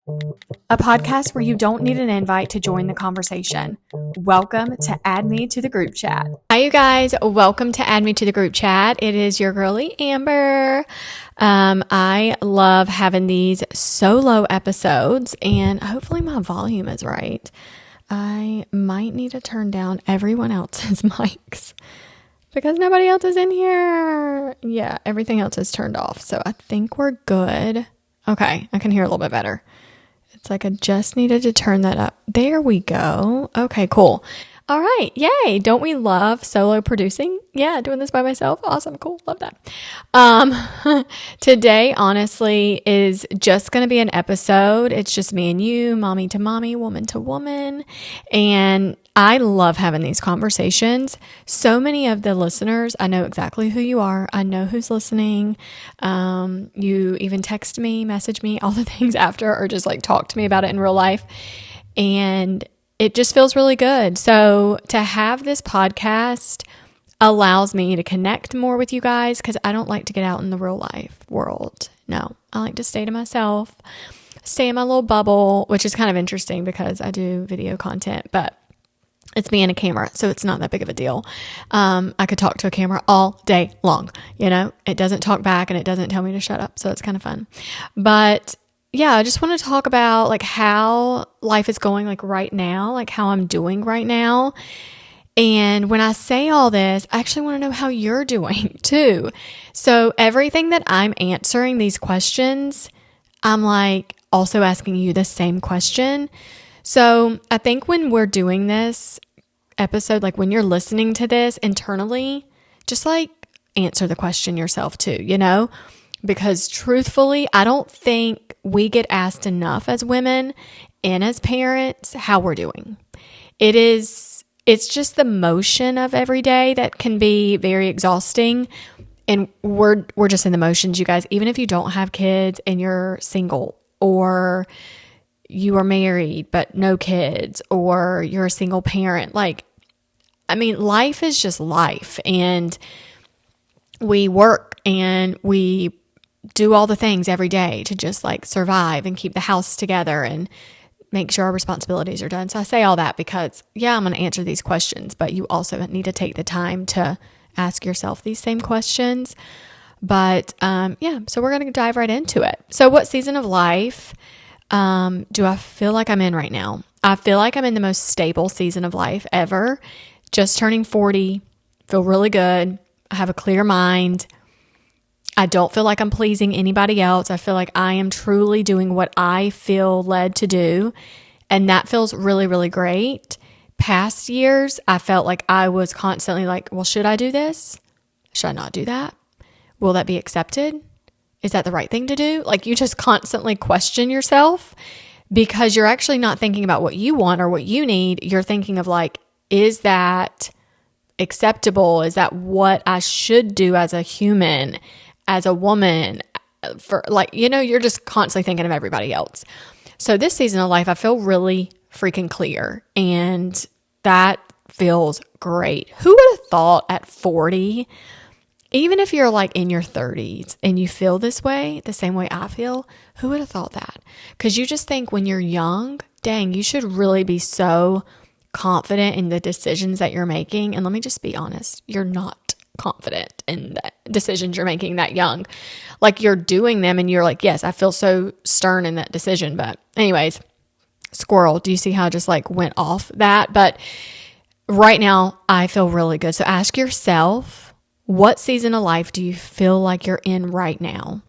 a podcast where you don't need an invite to join the conversation. Welcome to Add Me to the Group Chat. Hi, you guys. Welcome to Add Me to the Group Chat. It is your girly Amber. I love having these solo episodes, and hopefully my volume is right. I might need to turn down everyone else's mics because nobody else is in here. Yeah, everything else is turned off, so I think we're good. Okay, I can hear a little bit better. It's like I just needed to turn that up. There we go. Okay, cool. All right. Yay. Don't we love solo producing? Yeah, doing this by myself. Awesome. Cool. Love that. Today, honestly, is just going to be an episode. It's just me and you, mommy to mommy, woman to woman. And I love having these conversations. So many of the listeners, I know exactly who you are. I know who's listening. You even text me, message me, all the things after, or just like talk to me about it in real life. And it just feels really good. So to have this podcast allows me to connect more with you guys because I don't like to get out in the real life world. No, I like to stay to myself, stay in my little bubble, which is kind of interesting because I do video content, but it's me and a camera, so it's not that big of a deal. I could talk to a camera all day long. You know, it doesn't talk back and it doesn't tell me to shut up, so it's kind of fun. But yeah, I just want to talk about like how life is going like right now, like how I'm doing right now. And when I say all this, I actually want to know how you're doing too. So everything that I'm answering these questions, I'm like also asking you the same question. So I think when we're doing this episode, like when you're listening to this internally, just like answer the question yourself too, you know? Because truthfully, I don't think we get asked enough as women and as parents how we're doing. It's just the motion of every day that can be very exhausting. And we're just in the motions, you guys. Even if you don't have kids and you're single, or you are married but no kids, or you're a single parent, like, I mean, life is just life. And we work and we do all the things every day to just like survive and keep the house together and make sure our responsibilities are done. So I say all that because, yeah, I'm going to answer these questions, but you also need to take the time to ask yourself these same questions. But yeah, so we're going to dive right into it. So what season of life do I feel like I'm in right now? I feel like I'm in the most stable season of life ever. Just turning 40, feel really good. I have a clear mind. I don't feel like I'm pleasing anybody else. I feel like I am truly doing what I feel led to do. And that feels really, really great. Past years, I felt like I was constantly like, well, should I do this? Should I not do that? Will that be accepted? Is that the right thing to do? Like, you just constantly question yourself because you're actually not thinking about what you want or what you need. You're thinking of like, is that acceptable? Is that what I should do as a human? As a woman, for like, you know, you're just constantly thinking of everybody else. So this season of life, I feel really freaking clear, and that feels great. Who would have thought at 40, even if you're like in your 30s and you feel this way, the same way I feel, who would have thought that? Because you just think when you're young, dang, you should really be so confident in the decisions that you're making. And let me just be honest, you're not confident in the decisions you're making that young. Like, you're doing them and you're like, yes, I feel so stern in that decision. But anyways, squirrel, do you see how I just like went off that? But right now I feel really good. So ask yourself, what season of life do you feel like you're in right now?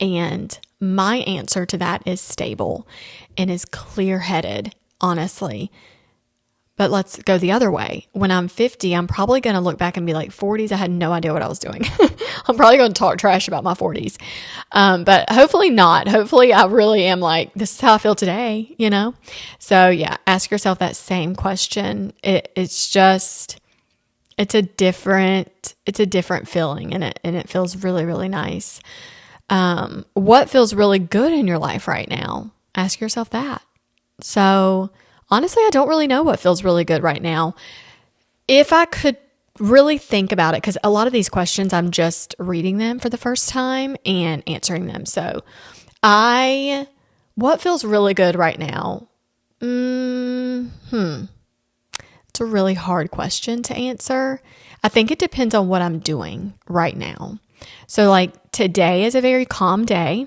And my answer to that is stable and is clear-headed, honestly. But let's go the other way. When I'm 50, I'm probably going to look back and be like, 40s, I had no idea what I was doing. I'm probably going to talk trash about my 40s. But hopefully not. Hopefully I really am like, this is how I feel today, you know? So yeah, ask yourself that same question. It's a different feeling, and it feels really, really nice. What feels really good in your life right now? Ask yourself that. So honestly, I don't really know what feels really good right now. If I could really think about it, because a lot of these questions, I'm just reading them for the first time and answering them. So I What feels really good right now? It's a really hard question to answer. I think it depends on what I'm doing right now. So like today is a very calm day.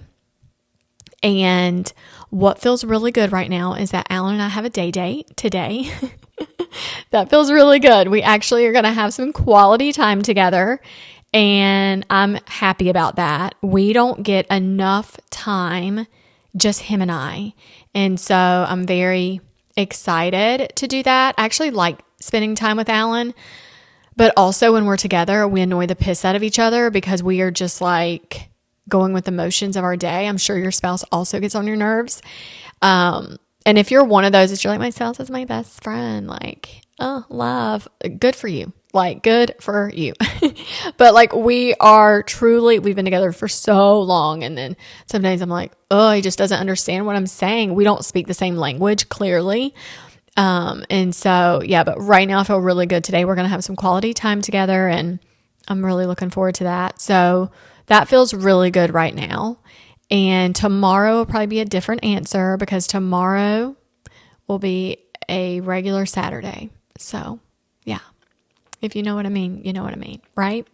And what feels really good right now is that Alan and I have a day date today. That feels really good. We actually are going to have some quality time together. And I'm happy about that. We don't get enough time, just him and I. And so I'm very excited to do that. I actually like spending time with Alan. But also when we're together, we annoy the piss out of each other because we are just like going with the motions of our day. I'm sure your spouse also gets on your nerves. And if you're one of those, you're like, my spouse is my best friend. Like, oh, love. Good for you. Like, good for you. But like, we've been together for so long. And then sometimes I'm like, oh, he just doesn't understand what I'm saying. We don't speak the same language, clearly. And so, yeah, but right now I feel really good today. We're going to have some quality time together and I'm really looking forward to that. So that feels really good right now. And tomorrow will probably be a different answer because tomorrow will be a regular Saturday. So yeah, if you know what I mean, you know what I mean, right?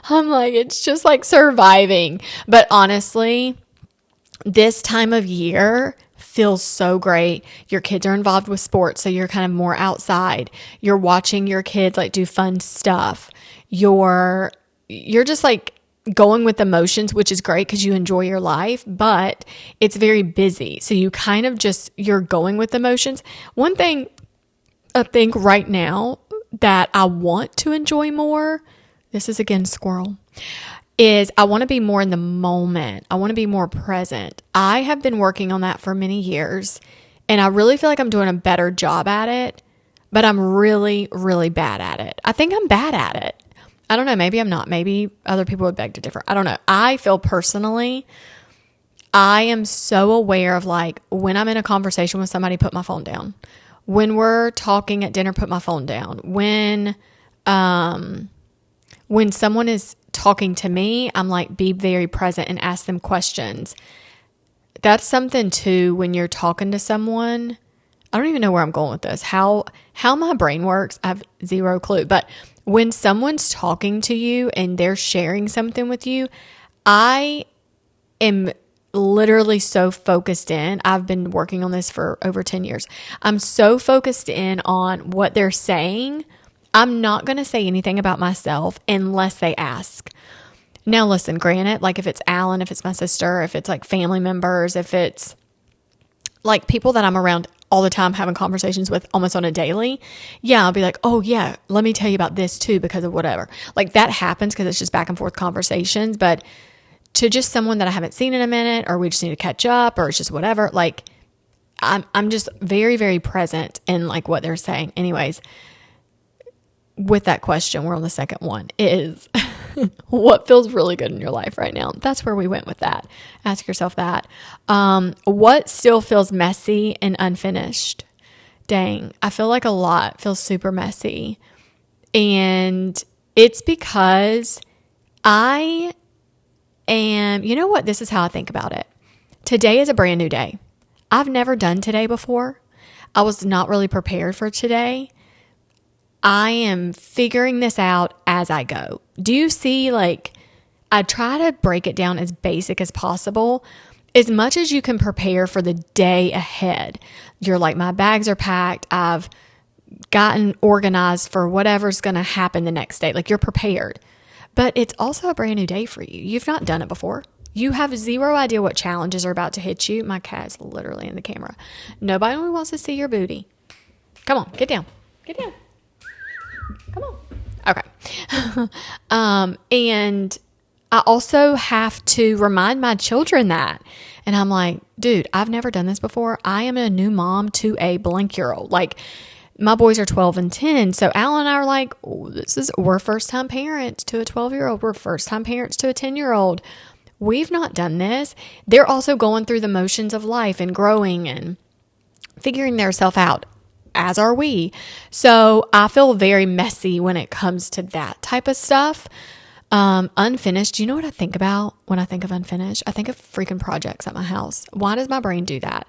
I'm like, it's just like surviving. But honestly, this time of year feels so great. Your kids are involved with sports, so you're kind of more outside. You're watching your kids like do fun stuff. You're just like going with the motions, which is great because you enjoy your life, but it's very busy. So you kind of you're going with the motions. One thing I think right now that I want to enjoy more, this is again squirrel, is I want to be more in the moment. I want to be more present. I have been working on that for many years and I really feel like I'm doing a better job at it, but I'm really, really bad at it. I think I'm bad at it. I don't know. Maybe I'm not. Maybe other people would beg to differ. I don't know. I feel personally, I am so aware of like when I'm in a conversation with somebody, put my phone down. When we're talking at dinner, put my phone down. When someone is talking to me, I'm like, be very present and ask them questions. That's something too, when you're talking to someone, I don't even know where I'm going with this. How my brain works, I have zero clue. But when someone's talking to you and they're sharing something with you, I am literally so focused in. I've been working on this for over 10 years. I'm so focused in on what they're saying. I'm not going to say anything about myself unless they ask. Now, listen, granted, like if it's Alan, if it's my sister, if it's like family members, if it's like people that I'm around all the time having conversations with almost on a daily, yeah, I'll be like, oh yeah, let me tell you about this too because of whatever. Like that happens because it's just back and forth conversations. But to just someone that I haven't seen in a minute, or we just need to catch up, or it's just whatever, like I'm just very, very present in like what they're saying. Anyways, with that question, we're on the second one, is what feels really good in your life right now? That's where we went with that. Ask yourself that. What still feels messy and unfinished? Dang, I feel like a lot feels super messy. And it's because I am, you know what? This is how I think about it. Today is a brand new day. I've never done today before. I was not really prepared for today. I am figuring this out as I go. Do you see, like, I try to break it down as basic as possible, as much as you can prepare for the day ahead. You're like, my bags are packed. I've gotten organized for whatever's going to happen the next day. Like, you're prepared. But it's also a brand new day for you. You've not done it before. You have zero idea what challenges are about to hit you. My cat's literally in the camera. Nobody wants to see your booty. Come on, get down. Get down. Come on. Okay. And I also have to remind my children that. And I'm like, dude, I've never done this before. I am a new mom to a blank-year-old. Like, my boys are 12 and 10. So Al and I are like, oh, we're first-time parents to a 12-year-old. We're first-time parents to a 10-year-old. We've not done this. They're also going through the motions of life and growing and figuring themselves out, as are we. So I feel very messy when it comes to that type of stuff. Unfinished. Do you know what I think about when I think of unfinished? I think of freaking projects at my house. Why does my brain do that?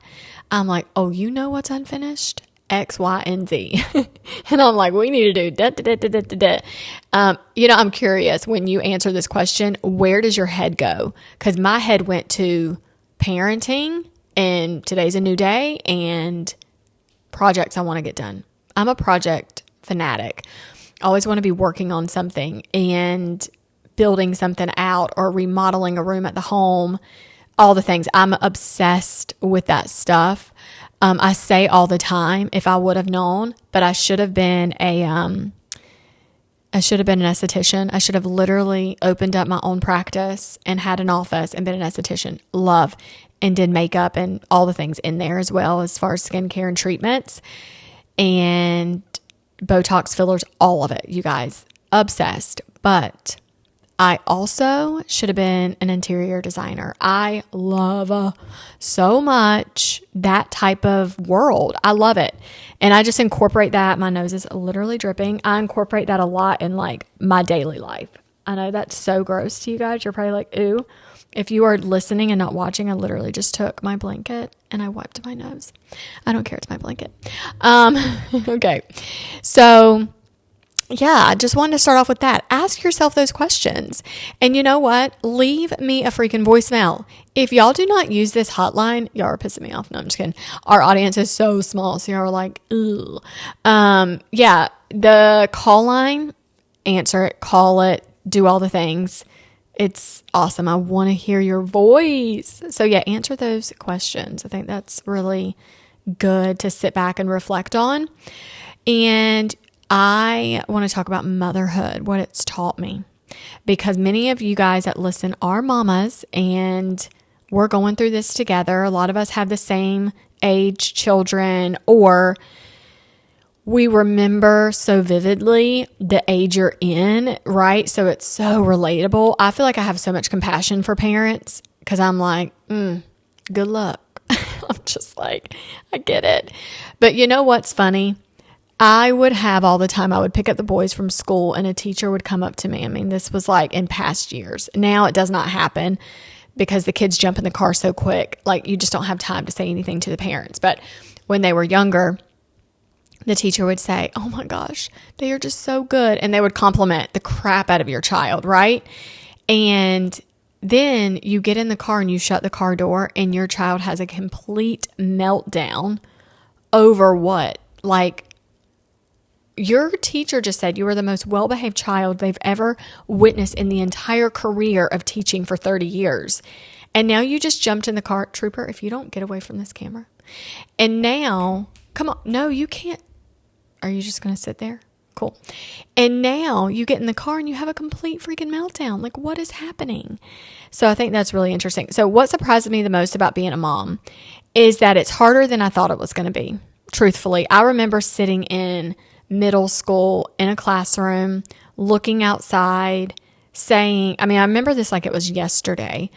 I'm like, oh, you know what's unfinished? X, Y, and Z. And I'm like, we need to do da, da, da, da, da, da. I'm curious when you answer this question, where does your head go? Because my head went to parenting and today's a new day and projects I want to get done. I'm a project fanatic. I always want to be working on something and building something out or remodeling a room at the home, all the things. I'm obsessed with that stuff. I say all the time, if I would have known, but I should have been an esthetician. I should have literally opened up my own practice and had an office and been an esthetician. Love, and did makeup and all the things in there as well as far as skincare and treatments and Botox fillers, all of it, you guys. Obsessed. But I also should have been an interior designer. I love so much that type of world. I love it. And I just incorporate that. My nose is literally dripping. I incorporate that a lot in like my daily life. I know that's so gross to you guys. You're probably like, ooh. If you are listening and not watching, I literally just took my blanket and I wiped my nose. I don't care. It's my blanket. Okay. So yeah, I just wanted to start off with that. Ask yourself those questions. And you know what? Leave me a freaking voicemail. If y'all do not use this hotline, y'all are pissing me off. No, I'm just kidding. Our audience is so small. So y'all are like, ooh. Yeah, the call line, answer it, call it, do all the things. It's awesome. I want to hear your voice. So yeah, answer those questions. I think that's really good to sit back and reflect on. And I want to talk about motherhood, what it's taught me, because many of you guys that listen are mamas and we're going through this together. A lot of us have the same age children, or we remember so vividly the age you're in, right? So it's so relatable. I feel like I have so much compassion for parents because I'm like, good luck. I'm just like, I get it. But you know what's funny? I would have all the time, I would pick up the boys from school and a teacher would come up to me. I mean, this was like in past years. Now it does not happen because the kids jump in the car so quick. Like you just don't have time to say anything to the parents. But when they were younger, the teacher would say, oh my gosh, they are just so good. And they would compliment the crap out of your child, right? And then you get in the car and you shut the car door and your child has a complete meltdown over what? Like, your teacher just said you were the most well-behaved child they've ever witnessed in the entire career of teaching for 30 years. And now you just jumped in the car. Trooper, if you don't get away from this camera. And now, come on. No, you can't. Are you just going to sit there? Cool. And now you get in the car and you have a complete freaking meltdown. Like, what is happening? So I think that's really interesting. So what surprised me the most about being a mom is that it's harder than I thought it was going to be. Truthfully, I remember sitting in middle school in a classroom, looking outside, saying, I remember this like it was yesterday,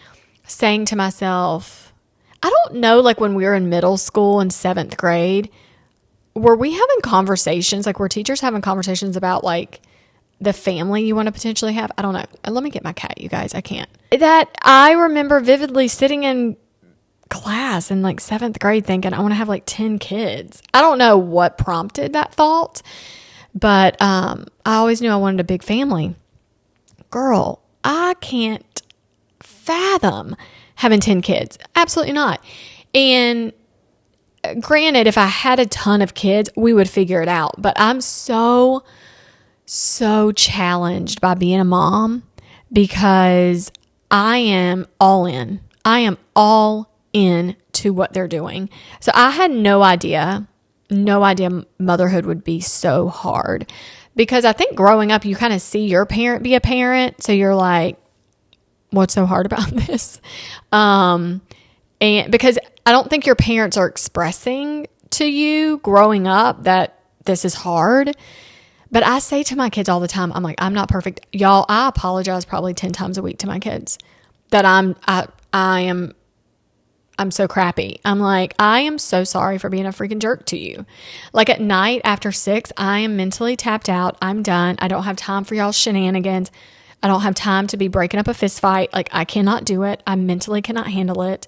saying to myself, I don't know, like when we were in middle school in 7th grade, were we having conversations, like were teachers having conversations about like the family you want to potentially have? I don't know. Let me get my cat, you guys. I can't. That I remember vividly sitting in class in like 7th grade thinking I want to have like 10 kids. I don't know what prompted that thought, but I always knew I wanted a big family. Girl, I can't fathom having 10 kids. Absolutely not. And granted, if I had a ton of kids, we would figure it out. But I'm so challenged by being a mom because I am all in. I am all in to what they're doing. So I had no idea motherhood would be so hard, because I think growing up, you kind of see your parent be a parent. So you're like, what's so hard about this? And because I don't think your parents are expressing to you growing up that this is hard. But I say to my kids all the time, I'm like, I'm not perfect. Y'all, I apologize probably 10 times a week to my kids that I'm so crappy. I'm like, I am so sorry for being a freaking jerk to you. Like at night after 6, I am mentally tapped out. I'm done. I don't have time for y'all's shenanigans. I don't have time to be breaking up a fist fight. Like, I cannot do it. I mentally cannot handle it.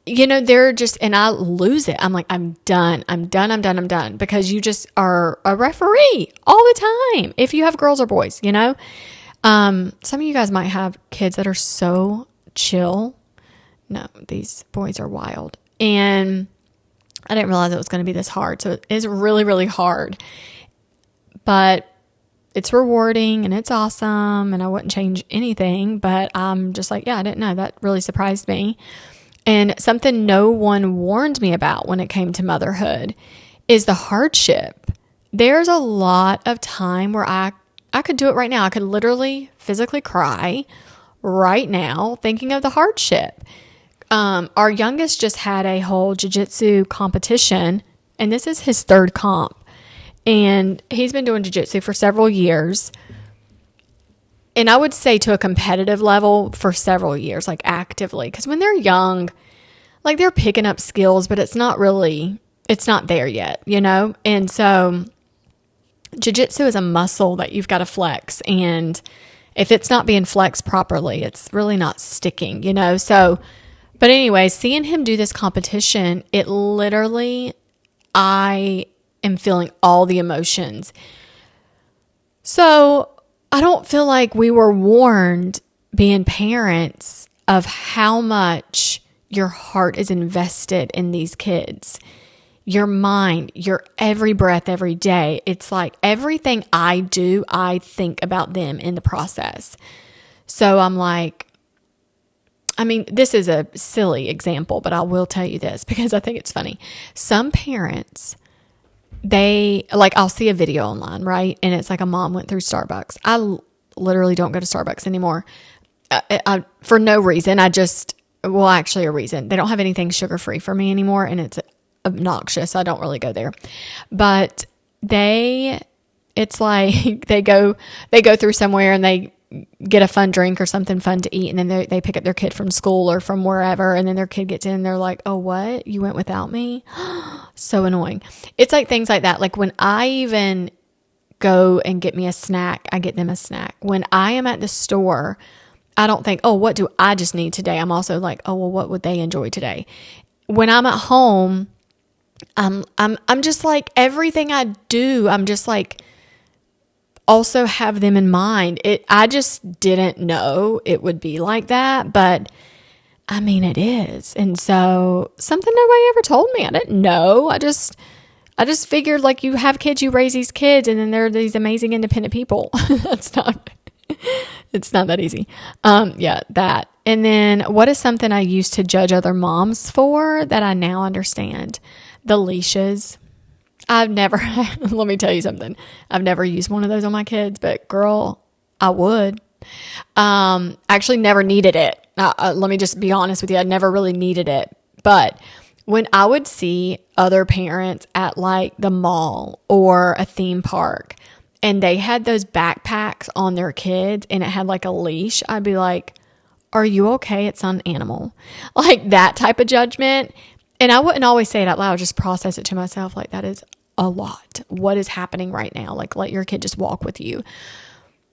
They're just, and I lose it. I'm like, I'm done. Because you just are a referee all the time. If you have girls or boys, some of you guys might have kids that are so chill. No, these boys are wild. And I didn't realize it was going to be this hard. So it is really, really hard. But it's rewarding and it's awesome. And I wouldn't change anything. But I'm just like, yeah, I didn't know. That really surprised me. And something no one warned me about when it came to motherhood is the hardship. There's a lot of time where I could do it right now. I could literally physically cry right now thinking of the hardship. Our youngest just had a whole jiu-jitsu competition, and this is his third comp. And he's been doing jiu-jitsu for several years. And I would say to a competitive level for several years, like actively. Because when they're young, like they're picking up skills, but it's not there yet, And so jiu-jitsu is a muscle that you've got to flex. And if it's not being flexed properly, it's really not sticking, So, but anyway, seeing him do this competition, it literally, I am feeling all the emotions. So I don't feel like we were warned, being parents, of how much your heart is invested in these kids. Your mind, your every breath, every day. It's like everything I do, I think about them in the process. So I'm like, this is a silly example, but I will tell you this because I think it's funny. Some parents, I'll see a video online, right? And it's like a mom went through Starbucks. I literally don't go to Starbucks anymore for no reason. Actually a reason. They don't have anything sugar-free for me anymore, and it's obnoxious. I don't really go there. But it's like they go through somewhere and they get a fun drink or something fun to eat, and then they pick up their kid from school or from wherever, and then their kid gets in and they're like, oh, what? You went without me? So annoying. It's like things like that. Like when I even go and get me a snack, I get them a snack. When I am at the store, I don't think, oh, what do I just need today? I'm also like, oh, well, what would they enjoy today? When I'm at home, I'm just like everything I do, I'm just like also have them in mind. I just didn't know it would be like that, but it is. And so something nobody ever told me. I didn't know. I just figured like you have kids, you raise these kids, and then they're these amazing independent people. It's not that easy. That. And then what is something I used to judge other moms for that I now understand? The leashes. I've never, let me tell you something. I've never used one of those on my kids, but girl, I would. Actually never needed it. Let me just be honest with you. I never really needed it. But when I would see other parents at like the mall or a theme park and they had those backpacks on their kids and it had like a leash, I'd be like, are you okay? It's not an animal. Like that type of judgment. And I wouldn't always say it out loud, just process it to myself. Like that is a lot. What is happening right now? Like let your kid just walk with you.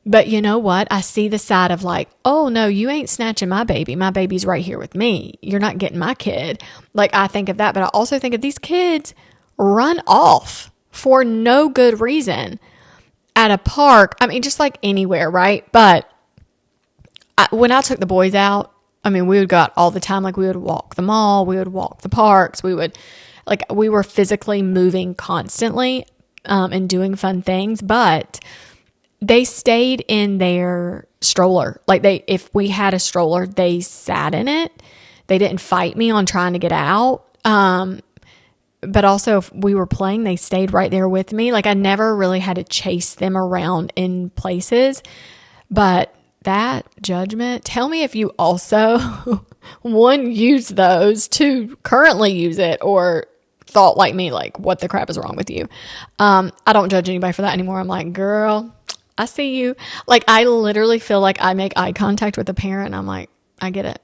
But you know what? I see the side of like, oh no, you ain't snatching my baby. My baby's right here with me. You're not getting my kid. Like I think of that, but I also think of these kids run off for no good reason at a park. Just like anywhere, right? But when I took the boys out, we would go out all the time. Like we would walk the mall, we would walk the parks. We were physically moving constantly and doing fun things, but they stayed in their stroller. Like if we had a stroller, they sat in it. They didn't fight me on trying to get out. But also if we were playing, they stayed right there with me. Like I never really had to chase them around in places, but that judgment, tell me if you also, one, use those, two, currently use it, or thought like me, like what the crap is wrong with you? I don't judge anybody for that anymore. I'm like, girl, I see you. Like I literally feel like I make eye contact with a parent and I'm like, I get it.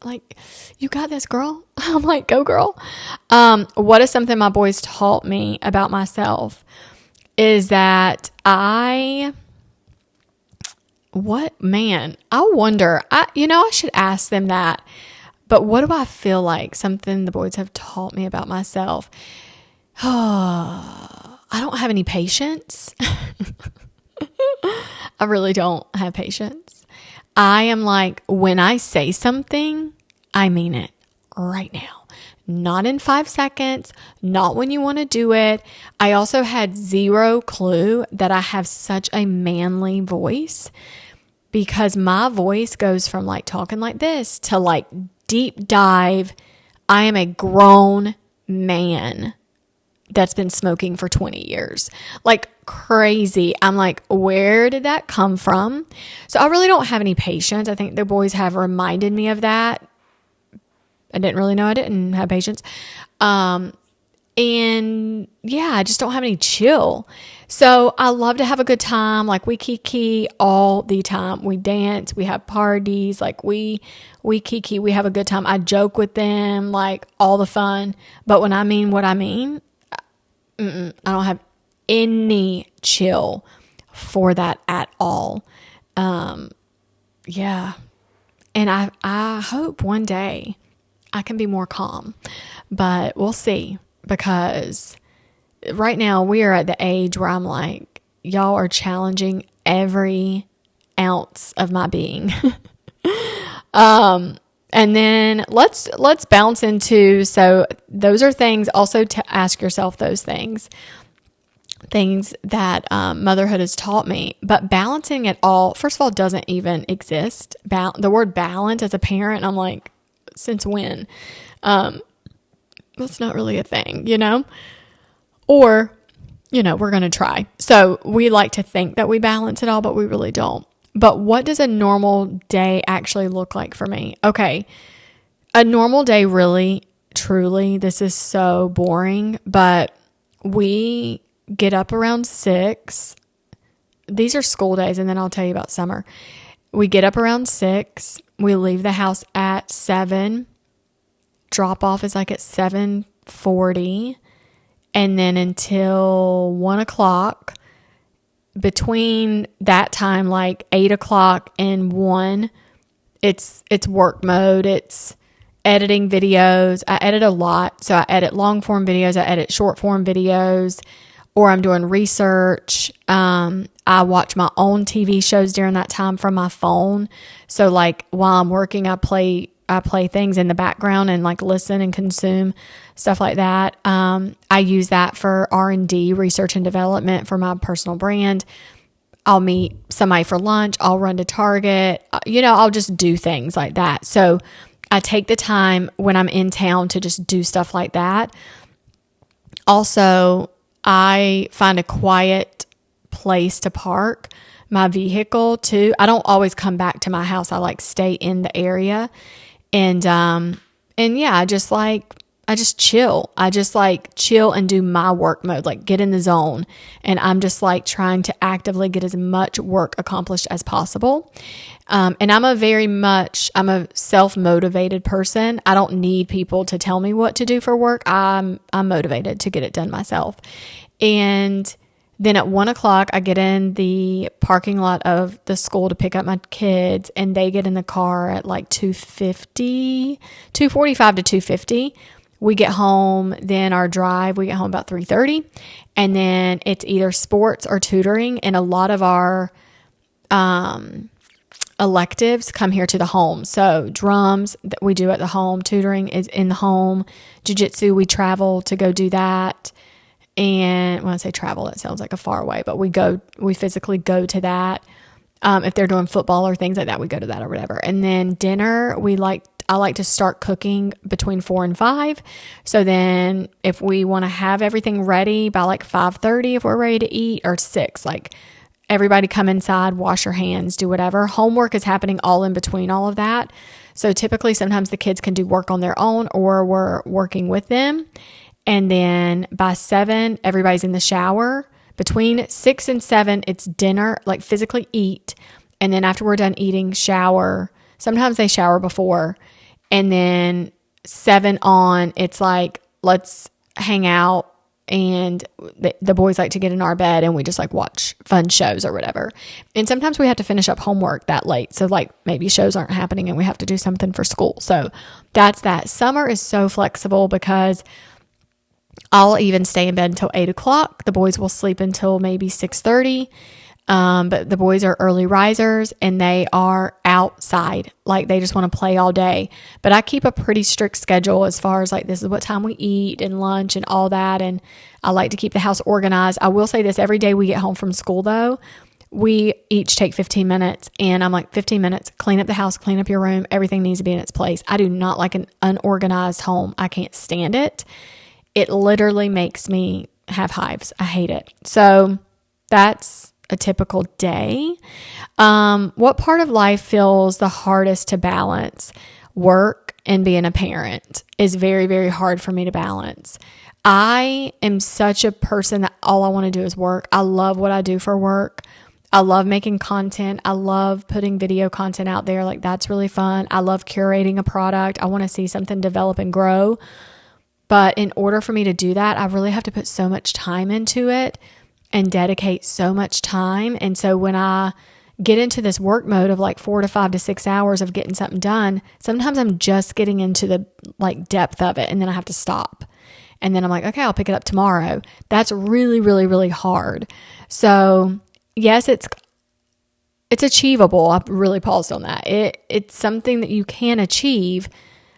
Like, you got this, girl. I'm like, go girl. What is something my boys taught me about myself? is that I wonder, I should ask them that. But what do I feel like? Something the boys have taught me about myself. I don't have any patience. I really don't have patience. I am like, when I say something, I mean it right now. Not in 5 seconds, not when you want to do it. I also had zero clue that I have such a manly voice, because my voice goes from like talking like this to like deep dive. I am a grown man that's been smoking for 20 years. Like crazy. I'm like, where did that come from? So I really don't have any patience. I think the boys have reminded me of that. I didn't really know I didn't have patience. And yeah, I just don't have any chill. So I love to have a good time. Like we kiki all the time. We dance, we have parties, like we kiki, we have a good time. I joke with them, like all the fun. But when I mean what I mean, I don't have any chill for that at all. Yeah. And I hope one day I can be more calm, but we'll see, because right now we are at the age where I'm like, y'all are challenging every ounce of my being. And then let's bounce into, so those are things also to ask yourself, those things that motherhood has taught me. But balancing it all, first of all, doesn't even exist. The word balance as a parent, I'm like, since when? That's not really a thing, or, we're going to try. So we like to think that we balance it all, but we really don't. But what does a normal day actually look like for me? Okay. A normal day, really, truly, this is so boring, but we get up around 6. These are school days, and then I'll tell you about summer. We get up around 6. We leave the house at 7. Drop off is like at 7:40. And then until 1 o'clock, between that time, like 8 o'clock and 1, it's work mode. It's editing videos. I edit a lot. So I edit long form videos. I edit short form videos, or I'm doing research. I watch my own TV shows during that time from my phone. So like while I'm working, I play things in the background and like listen and consume stuff like that. I use that for R&D, research and development, for my personal brand. I'll meet somebody for lunch. I'll run to Target. I'll just do things like that. So I take the time when I'm in town to just do stuff like that. Also, I find a quiet place to park my vehicle too. I don't always come back to my house. I like stay in the area. And yeah, I just chill. I just like chill and do my work mode, like get in the zone. And I'm just like trying to actively get as much work accomplished as possible. And I'm a self-motivated person. I don't need people to tell me what to do for work. I'm motivated to get it done myself. And then at 1 o'clock, I get in the parking lot of the school to pick up my kids, and they get in the car at like 2:45 to 2:50. We get home, then our drive, we get home about 3:30, and then it's either sports or tutoring, and a lot of our electives come here to the home. So drums that we do at the home, tutoring is in the home, jiu-jitsu, we travel to go do that. And when I say travel, it sounds like a far away, but we physically go to that. If they're doing football or things like that, we go to that or whatever. And then dinner, I like to start cooking between 4 and 5. So then if we want to have everything ready by like 5:30, if we're ready to eat, or 6, like everybody come inside, wash your hands, do whatever. Homework is happening all in between all of that. So typically sometimes the kids can do work on their own, or we're working with them. And then by 7, everybody's in the shower. Between 6 and 7, it's dinner, like physically eat. And then after we're done eating, shower. Sometimes they shower before. And then 7 on, it's like, let's hang out, and the boys like to get in our bed and we just like watch fun shows or whatever. And sometimes we have to finish up homework that late. So like maybe shows aren't happening and we have to do something for school. So that's that. Summer is so flexible because I'll even stay in bed until 8 o'clock. The boys will sleep until maybe 6:30. But the boys are early risers and they are outside. Like they just want to play all day. But I keep a pretty strict schedule as far as like this is what time we eat and lunch and all that. And I like to keep the house organized. I will say this, every day we get home from school though, we each take 15 minutes and I'm like 15 minutes, clean up the house, clean up your room. Everything needs to be in its place. I do not like an unorganized home. I can't stand it. It literally makes me have hives. I hate it. So that's a typical day. What part of life feels the hardest to balance? Work and being a parent is very, very hard for me to balance. I am such a person that all I want to do is work. I love what I do for work. I love making content. I love putting video content out there. Like that's really fun. I love curating a product. I want to see something develop and grow. But in order for me to do that, I really have to put so much time into it and dedicate so much time. And so when I get into this work mode of like 4 to 5 to 6 hours of getting something done, sometimes I'm just getting into the like depth of it and then I have to stop. And then I'm like, okay, I'll pick it up tomorrow. That's really, really, really hard. So yes, it's achievable. I really paused on that. It's something that you can achieve,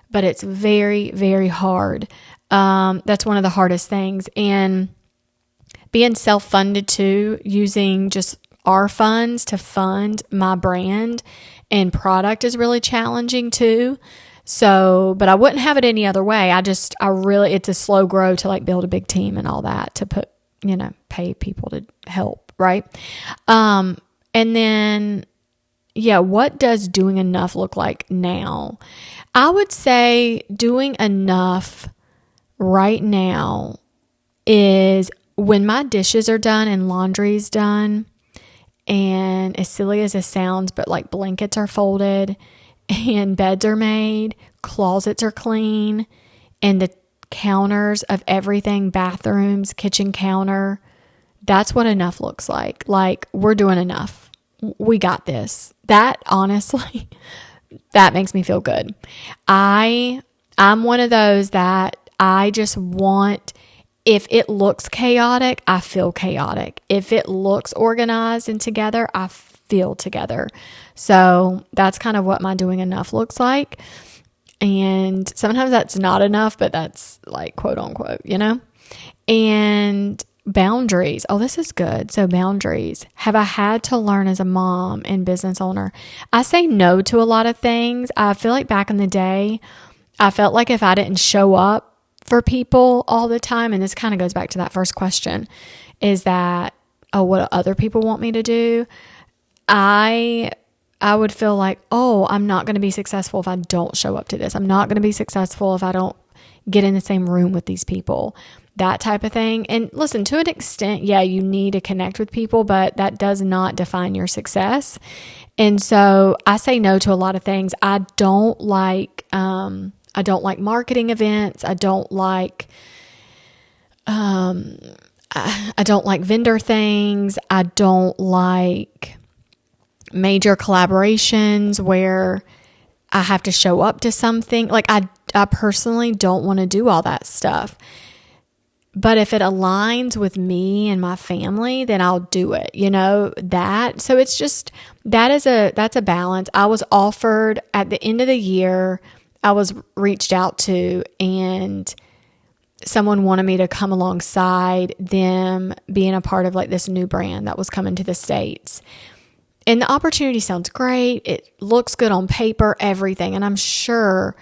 but it's very, very hard. That's one of the hardest things. And being self-funded too, using just our funds to fund my brand and product is really challenging too. So, but I wouldn't have it any other way. It's a slow grow to like build a big team and all that to put, pay people to help. Right. And then, what does doing enough look like now? I would say doing enough right now is when my dishes are done and laundry's done, and as silly as it sounds, but like blankets are folded and beds are made, closets are clean, and the counters of everything, bathrooms, kitchen counter, that's what enough looks like. Like we're doing enough. We got this. That honestly, that makes me feel good. I'm one of those that I just want, if it looks chaotic, I feel chaotic. If it looks organized and together, I feel together. So that's kind of what my doing enough looks like. And sometimes that's not enough, but that's like quote unquote, And boundaries. Oh, this is good. So boundaries. Have I had to learn as a mom and business owner? I say no to a lot of things. I feel like back in the day, I felt like if I didn't show up for people all the time, and this kind of goes back to that first question, is that, what do other people want me to do? I would feel like, I'm not going to be successful if I don't show up to this. I'm not going to be successful if I don't get in the same room with these people, that type of thing. And listen, to an extent, you need to connect with people, but that does not define your success. And so I say no to a lot of things. I don't like marketing events. I don't like vendor things. I don't like major collaborations where I have to show up to something. Like I personally don't want to do all that stuff. But if it aligns with me and my family, then I'll do it, that. So it's just, that's a balance. I was offered at the end of the year, I was reached out to, and someone wanted me to come alongside them being a part of like this new brand that was coming to the States. And the opportunity sounds great. It looks good on paper, everything. And I'm sure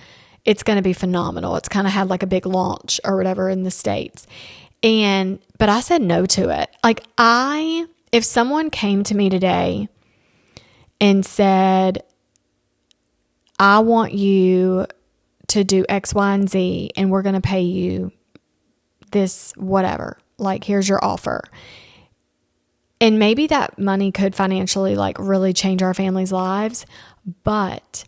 it's going to be phenomenal. It's kind of had like a big launch or whatever in the States. But I said no to it. Like if someone came to me today and said, I want you to do X, Y, and Z, and we're going to pay you this, whatever, like here's your offer. And maybe that money could financially like really change our family's lives, but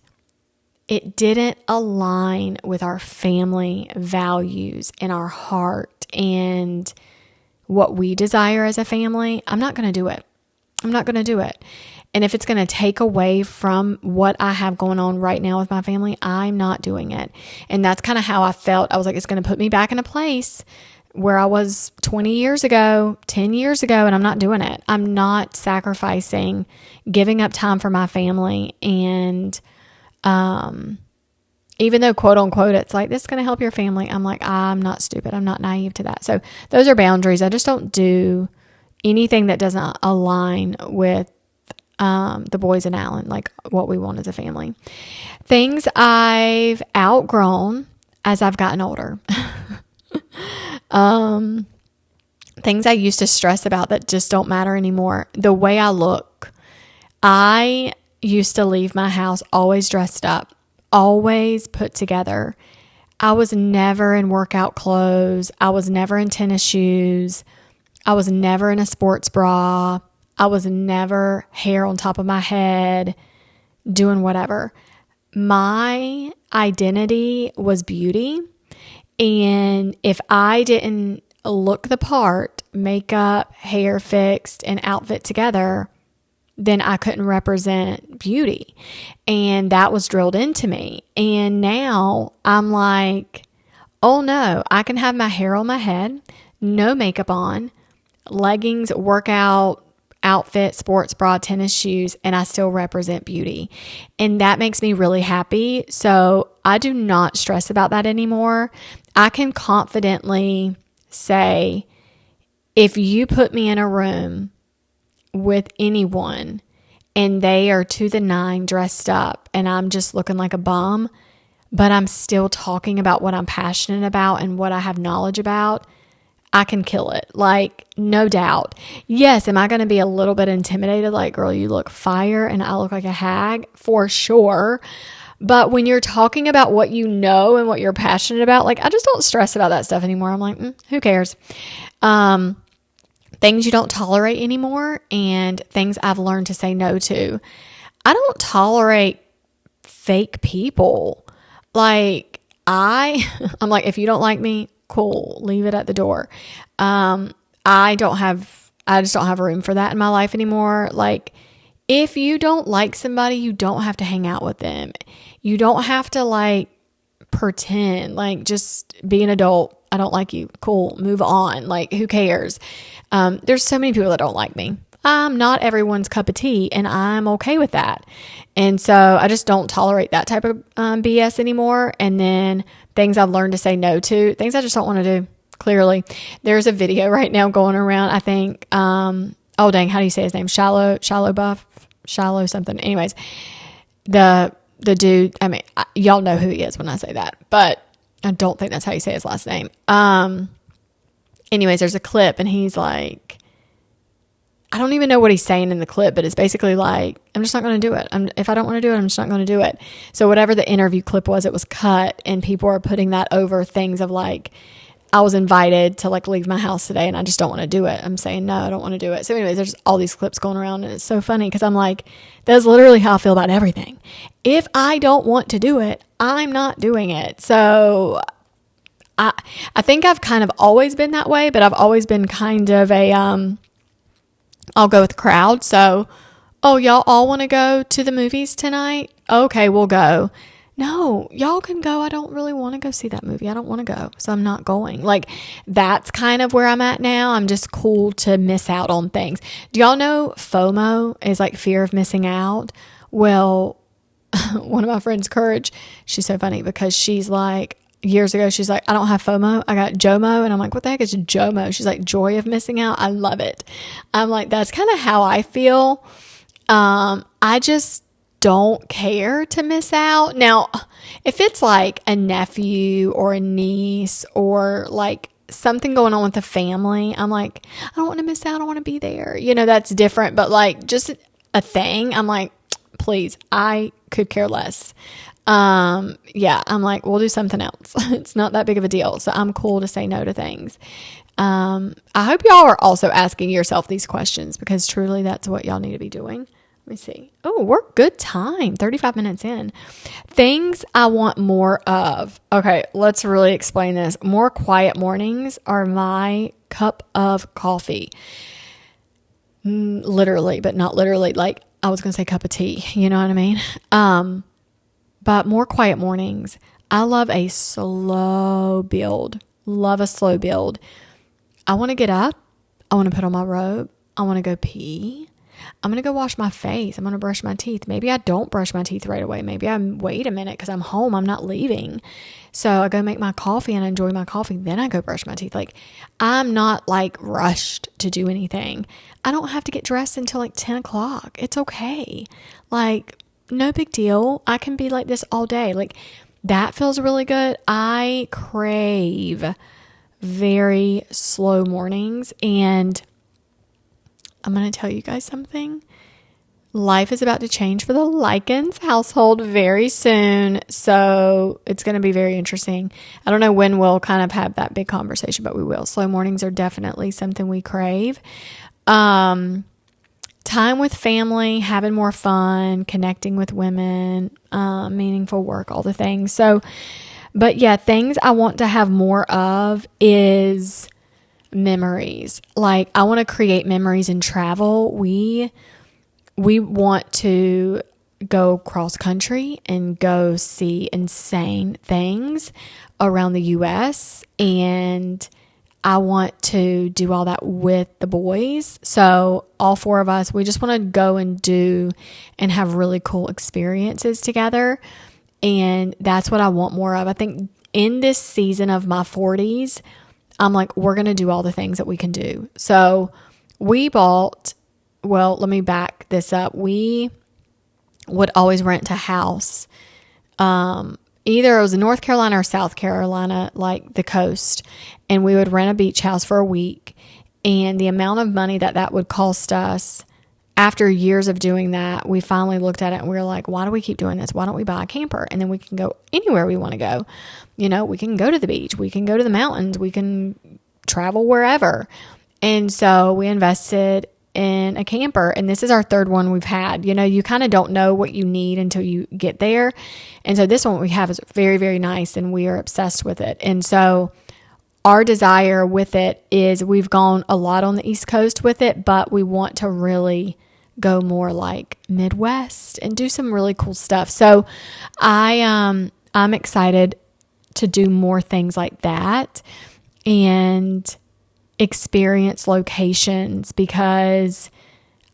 it didn't align with our family values and our heart and what we desire as a family, I'm not going to do it. I'm not going to do it. And if it's going to take away from what I have going on right now with my family, I'm not doing it. And that's kind of how I felt. I was like, it's going to put me back in a place where I was 20 years ago, 10 years ago, and I'm not doing it. I'm not sacrificing, giving up time for my family. And even though, quote unquote, it's like, this is going to help your family, I'm like, I'm not stupid. I'm not naive to that. So those are boundaries. I just don't do anything that doesn't align with the boys and Alan, like what we want as a family. Things I've outgrown as I've gotten older. Things I used to stress about that just don't matter anymore. The way I look. I used to leave my house always dressed up, always put together. I was never in workout clothes. I was never in tennis shoes. I was never in a sports bra. I was never hair on top of my head, doing whatever. My identity was beauty. And if I didn't look the part, makeup, hair fixed, and outfit together, then I couldn't represent beauty. And that was drilled into me. And now I'm like, oh no, I can have my hair on my head, no makeup on, leggings, workout outfit, sports bra, tennis shoes, and I still represent beauty. And that makes me really happy. So I do not stress about that anymore. I can confidently say, if you put me in a room with anyone and they are to the nine dressed up and I'm just looking like a bum, but I'm still talking about what I'm passionate about and what I have knowledge about, I can kill it. Like, no doubt. Yes, am I going to be a little bit intimidated? Like, girl, you look fire and I look like a hag? For sure. But when you're talking about what you know and what you're passionate about, like, I just don't stress about that stuff anymore. I'm like, who cares? Things you don't tolerate anymore and things I've learned to say no to. I don't tolerate fake people. Like, I'm like, if you don't like me, cool, leave it at the door. I just don't have room for that in my life anymore. Like, if you don't like somebody, you don't have to hang out with them. You don't have to like pretend, like, just be an adult. I don't like you. Cool. Move on. Like, who cares? There's so many people that don't like me. I'm not everyone's cup of tea, and I'm okay with that. And so I just don't tolerate that type of BS anymore. And then things I've learned to say no to, things I just don't want to do. Clearly, there's a video right now going around. I think, oh dang, how do you say his name? Shallow something. Anyways, the dude. I mean, y'all know who he is when I say that, but I don't think that's how you say his last name. Anyways, there's a clip, and he's like, I don't even know what he's saying in the clip, but it's basically like, I'm just not going to do it. If I don't want to do it, I'm just not going to do it. So whatever the interview clip was, it was cut, and people are putting that over things of like, I was invited to like leave my house today and I just don't want to do it. I'm saying, no, I don't want to do it. So anyways, there's all these clips going around, and it's so funny because I'm like, that's literally how I feel about everything. If I don't want to do it, I'm not doing it. So I think I've kind of always been that way, but I've always been kind of a, I'll go with the crowd. So, oh, y'all all want to go to the movies tonight? Okay, we'll go. No, y'all can go. I don't really want to go see that movie. I don't want to go, so I'm not going. Like, that's kind of where I'm at now. I'm just cool to miss out on things. Do y'all know FOMO is like fear of missing out? Well, one of my friends, Courage, she's so funny because she's like, years ago, she's like, I don't have FOMO. I got JOMO. And I'm like, what the heck is JOMO? She's like, joy of missing out. I love it. I'm like, that's kind of how I feel. I just don't care to miss out. Now, if it's like a nephew or a niece or like something going on with the family, I'm like, I don't want to miss out. I want to be there. You know, that's different. But like just a thing, I'm like, please, I could care less. Yeah, I'm like, we'll do something else. It's not that big of a deal. So I'm cool to say no to things. I hope y'all are also asking yourself these questions because truly that's what y'all need to be doing. Let me see. Oh, we're good time. 35 minutes in. Things I want more of. Okay, let's really explain this. More quiet mornings are my cup of coffee. Literally, but not literally. Like, I was going to say cup of tea. You know what I mean? But more quiet mornings. I love a slow build. Love a slow build. I want to get up. I want to put on my robe. I want to go pee. I'm going to go wash my face. I'm going to brush my teeth. Maybe I don't brush my teeth right away. Maybe I wait a minute because I'm home. I'm not leaving. So I go make my coffee and enjoy my coffee. Then I go brush my teeth. Like, I'm not like rushed to do anything. I don't have to get dressed until like 10 o'clock. It's okay. Like, no big deal. I can be like this all day. Like, that feels really good. I crave very slow mornings, and I'm going to tell you guys something. Life is about to change for the Likens household very soon, so it's going to be very interesting. I don't know when we'll kind of have that big conversation, but we will. Slow mornings are definitely something we crave. Time with family, having more fun, connecting with women, meaningful work, all the things. So, but yeah, things I want to have more of is memories. Like, I want to create memories and travel. We want to go cross country and go see insane things around the US, and I want to do all that with the boys. So all four of us, we just want to go and do and have really cool experiences together. And that's what I want more of. I think in this season of my 40s, I'm like, we're going to do all the things that we can do. So we bought, well, let me back this up. We would always rent a house. Either it was in North Carolina or South Carolina, like the coast. And we would rent a beach house for a week. And the amount of money that would cost us, after years of doing that, we finally looked at it and we were like, why do we keep doing this? Why don't we buy a camper? And then we can go anywhere we want to go. You know, we can go to the beach. We can go to the mountains. We can travel wherever. And so we invested in a camper, and this is our third one we've had. You know, you kind of don't know what you need until you get there. And so this one we have is very, very nice, and we are obsessed with it. And so our desire with it is, we've gone a lot on the East Coast with it, but we want to really go more like Midwest and do some really cool stuff. So I'm excited to do more things like that and experience locations, because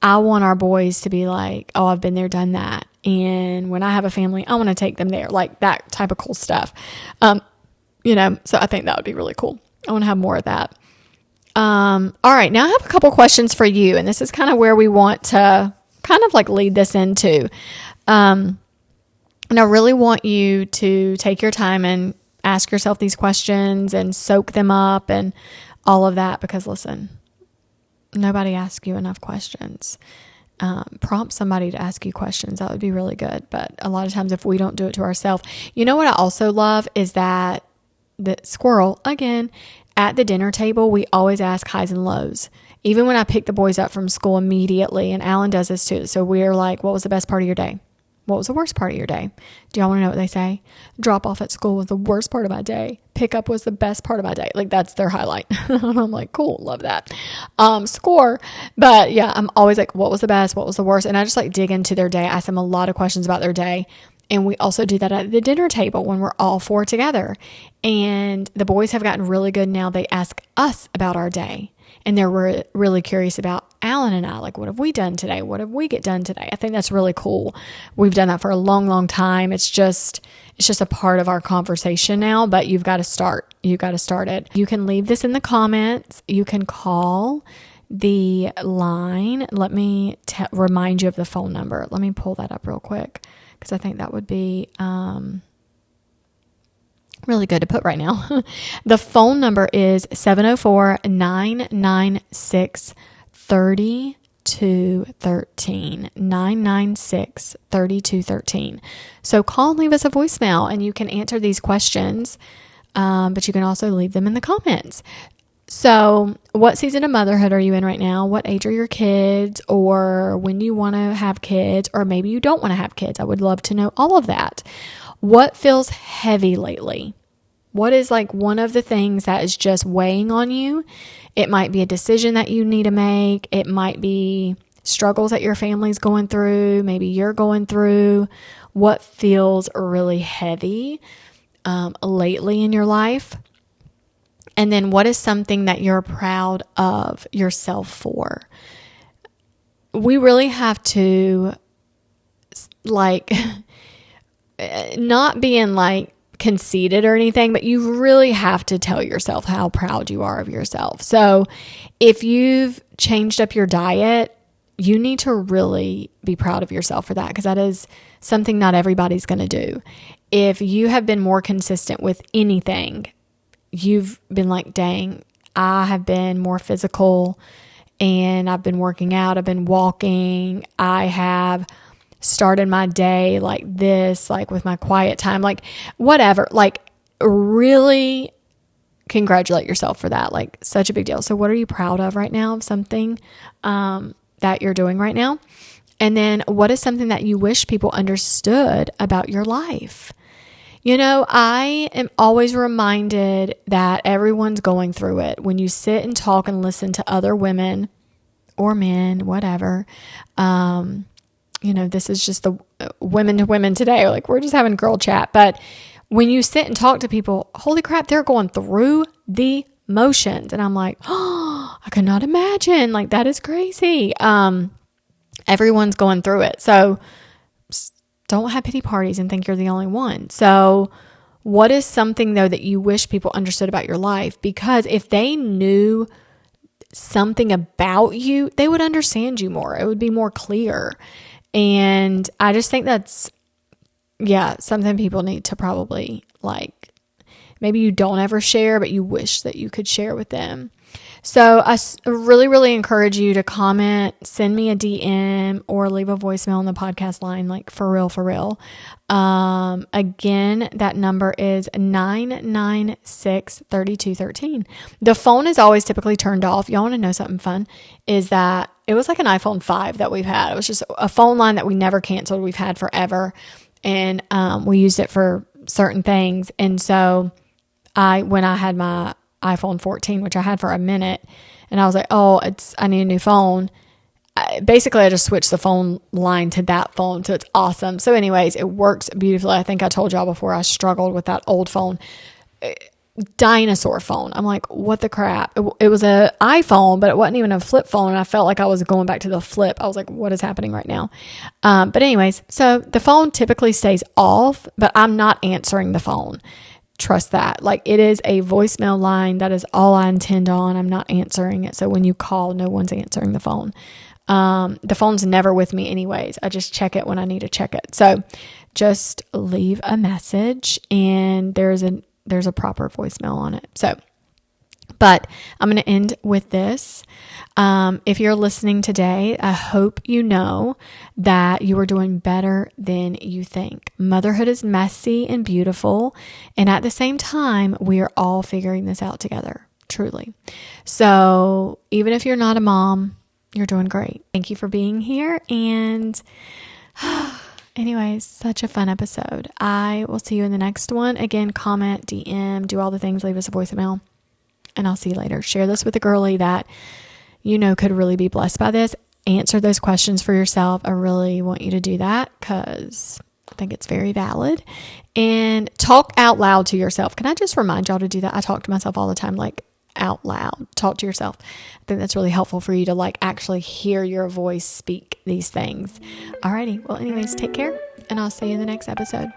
I want our boys to be like, oh, I've been there, done that. And when I have a family, I want to take them there, like that type of cool stuff. You know, so I think that would be really cool. I want to have more of that. All right, now I have a couple questions for you, and this is kind of where we want to kind of like lead this into. And I really want you to take your time and ask yourself these questions and soak them up and all of that, because listen, nobody asks you enough questions. Prompt somebody to ask you questions. That would be really good. But a lot of times if we don't do it to ourselves, you know what I also love is that the squirrel, again, at the dinner table, we always ask highs and lows. Even when I pick the boys up from school immediately, and Alan does this too. So we're like, what was the best part of your day? What was the worst part of your day? Do y'all want to know what they say? Drop off at school was the worst part of my day. Pick up was the best part of my day. Like, that's their highlight. And I'm like, cool, love that. Score. But yeah, I'm always like, what was the best? What was the worst? And I just like dig into their day. I ask them a lot of questions about their day. And we also do that at the dinner table when we're all four together. And the boys have gotten really good now. They ask us about our day. And they're really curious about Alan and I. Like, what have we done today? What have we get done today? I think that's really cool. We've done that for a long, long time. It's just a part of our conversation now, but you've got to start. You've got to start it. You can leave this in the comments. You can call the line. Let me remind you of the phone number. Let me pull that up real quick, because I think that would be really good to put right now. The phone number is 704-996-3213. 996-3213. So call and leave us a voicemail, and you can answer these questions, but you can also leave them in the comments. So what season of motherhood are you in right now? What age are your kids? Or when you want to have kids? Or maybe you don't want to have kids. I would love to know all of that. What feels heavy lately? What is like one of the things that is just weighing on you? It might be a decision that you need to make. It might be struggles that your family's going through. Maybe you're going through. What feels really heavy lately in your life? And then what is something that you're proud of yourself for? We really have to, like, not being like conceited or anything, but you really have to tell yourself how proud you are of yourself. So if you've changed up your diet, you need to really be proud of yourself for that, because that is something not everybody's going to do. If you have been more consistent with anything, you've been like, dang, I have been more physical and I've been working out. I've been walking. I have started my day like this, like with my quiet time, like whatever, like really congratulate yourself for that. Like such a big deal. So what are you proud of right now of something that you're doing right now? And then what is something that you wish people understood about your life? You know, I am always reminded that everyone's going through it. When you sit and talk and listen to other women or men, whatever, you know, this is just the women to women today. Like we're just having girl chat. But when you sit and talk to people, holy crap, they're going through the motions. And I'm like, oh, I could not imagine. Like that is crazy. Everyone's going through it. So don't have pity parties and think you're the only one. So what is something though that you wish people understood about your life? Because if they knew something about you, they would understand you more. It would be more clear. And I just think that's, something people need to probably like, maybe you don't ever share, but you wish that you could share with them. So I really, really encourage you to comment, send me a DM, or leave a voicemail on the podcast line, like for real. Again, that number is 996-3213. The phone is always typically turned off. Y'all want to know something fun? Is that it was like an iPhone 5 that we've had. It was just a phone line that we never canceled. We've had forever. And we used it for certain things. And so when I had my iPhone 14, which I had for a minute, and I was like, I need a new phone. Basically, I just switched the phone line to that phone, so it's awesome. So anyways, it works beautifully. I think I told y'all before I struggled with that old phone, dinosaur phone. I'm like, what the crap? It was an iPhone, but it wasn't even a flip phone, and I felt like I was going back to the flip. I was like, what is happening right now? But anyways, so the phone typically stays off, but I'm not answering the phone. Trust that. Like it is a voicemail line. That is all I intend on. I'm not answering it. So when you call, no one's answering the phone. The phone's never with me anyways. I just check it when I need to check it. So just leave a message and there's a proper voicemail on it. So, but I'm going to end with this. If you're listening today, I hope you know that you are doing better than you think. Motherhood is messy and beautiful. And at the same time, we are all figuring this out together, truly. So even if you're not a mom, you're doing great. Thank you for being here. And anyways, such a fun episode. I will see you in the next one. Again, comment, DM, do all the things, leave us a voicemail, and I'll see you later. Share this with a girlie that you know could really be blessed by this. Answer those questions for yourself. I really want you to do that because I think it's very valid. And talk out loud to yourself. Can I just remind y'all to do that? I talk to myself all the time, like out loud. Talk to yourself. I think that's really helpful for you to like actually hear your voice speak these things. Alrighty. Well, anyways, take care and I'll see you in the next episode.